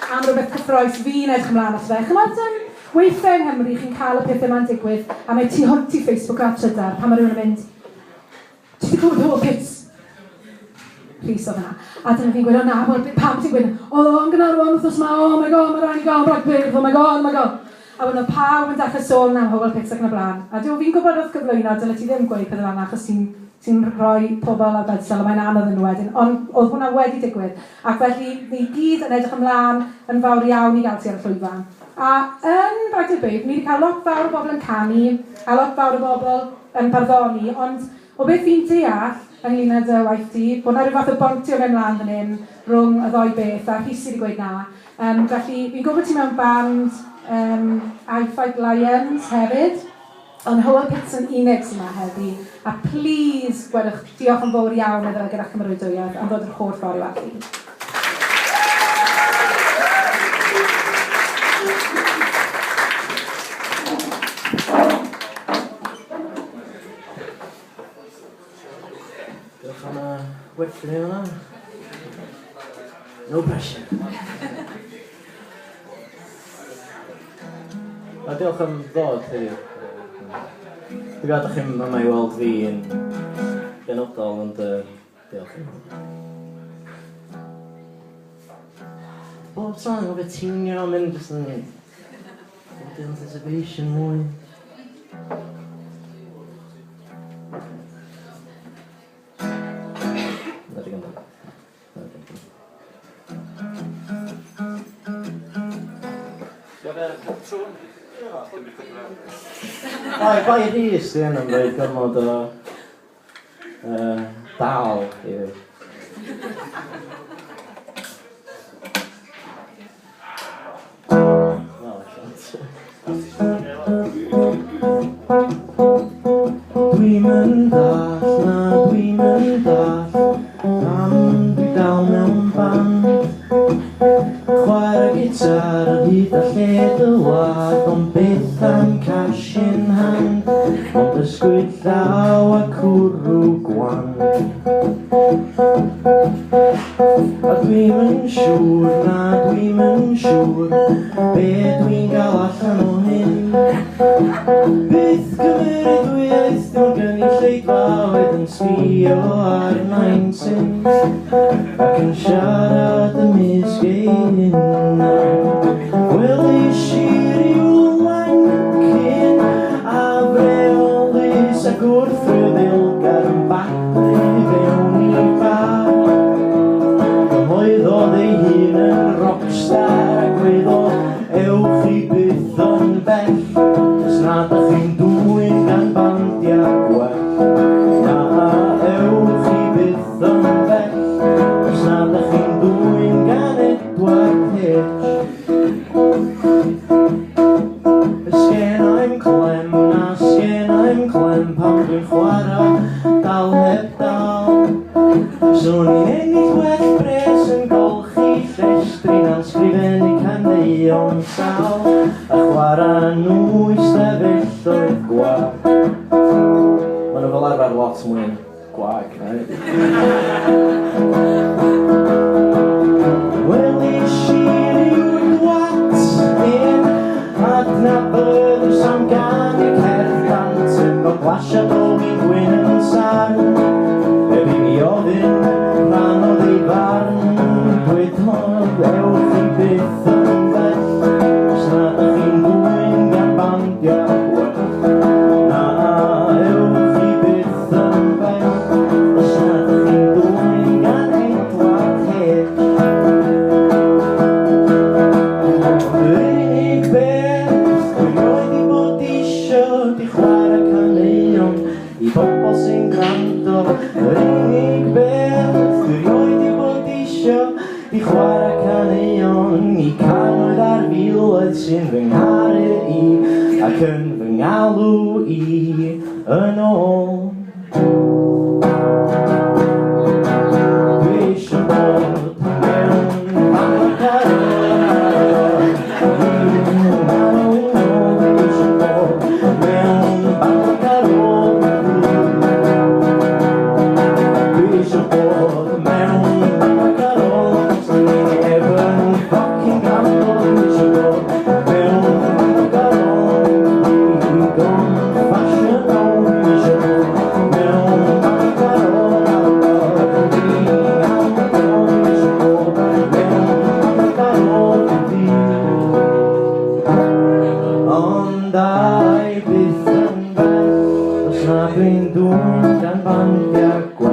am rhywbeth cyffroes fi'n edrych ymlaen at fe. Chymod, weithiau yng Nghymru chi'n cael y pethau yma'n digwydd a mae tu hwnt i Facebook a Trydar pan mae rhywun yn mynd ti wedi clywed o bits? Rhys oedd yna. A dyna fi'n gweud, o na, pam ti'n gweud, o, yn Gynarfon wrthos yma, oh my god, mae rhaid i gael Bragdy'r, oh my god. A wedyn oedd pawb yn dechrau sôn am Hywel Pits ac yn y blaen. A fi'n gwybod wrth gyflwyno, dyle ti ddim gweud pethau fanna, achos ti'n rhoi pobl ar bedsel a mae'n anodd yn nhw wedyn. Ond oedd hwnna wedi digwydd. Ac felly, ni gyd yn edrych ymlaen yn fawr iawn i gael ti ar y llwyfan. A yn Bragdy'r Beirdd, ni wedi cael lot fawr o bobl yn canu, a lot fawr o bobl yn barddoni, ond o beth fi'n deall, ynglyn â dy waith ti, bod yna rhyw fath o bontio mewn mlaen fan hyn rhwng y ddoi beth, a Rhys wedi gweud na. Felly, fi'n gwybod ti mewn band Fight Lions hefyd, ond Hywel Pits yn unig sy'n yma heddi. A please, gwedwch, diolch yn fawr iawn iddo fe gyda'ch cymeradwyaeth am ddod yr holl ffordd i'w ati. Diolch am y werthu ni hwnna. No pressure. A diolch am ddod heddiw. Dwi'n gadwch chi'n yma i weld fi yn benodol, ond diolch i. Bob tron, o beth tinio am mynd jyst yn anticipation mwy. Na di ganddo. Bai Rhys di yn ymwneud gormod o dal i fi. Dwi'n mynd all, na dwi'n mynd all, am dwi dal mewn band. Chwarae gitar ar hyd a lled y wlad, ond beth am cash in hand, ond ysgwyd llaw a cwrw gwan. A dwi'm yn siŵr, na dwi'm yn siŵr, be dwi'n gael allan o hyn. Byth cymeradwyaeth dim gynulleidfa oedd yn sbïo ar 19 ac yn siarad ymysg ei hyn. Welis i ryw lancyn a freolus ac wrth y ddilgar yn baglu fewn i bar. Cyhoeddodd ei hun yn rockstar ac gweiddodd ewch i byth yn bell, os nad ych chi'n dwyn gan bandiau gwell. Na ewch i byth yn bell, os nad ych chi'n dwyn gan Edward Hitch. Sgennai'm clem, na sgennai'm clem pan dwi'n chwarae dal heb dal. Swn i'n ennill well bres yn golchi llestri na'n sgrifennu caneuon sal a chwarae nhw i stefelloedd gwag. Ma' nhw fel arfer lot mwy gwag, right? Welis i ryw dwat yn adnabod ys am gan i cerddant yn o glasiad o fi'n gwyn yn sarn. Ef i mi ofyn rhan o ei farn, gweithod ewch i byth yn bell, os nad ych chi'n dwyn gan bandiau gwell. Na ewch i byth yn bell, os nad ych chi'n dwyn gan Edward Hitch. Yr unig beth dwi roed i bod isio di chwarae caneuon i bobl sy'n gwrando. Yr unig beth dwi roed i bod isio di chwarae caneuon i cannoedd ar filoedd sy'n fy ngharu i ac yn fy ngalw i yn ôl. Dwi eisiau bod mewn bancarol, Rockin dwi'n dwyn gan bandiau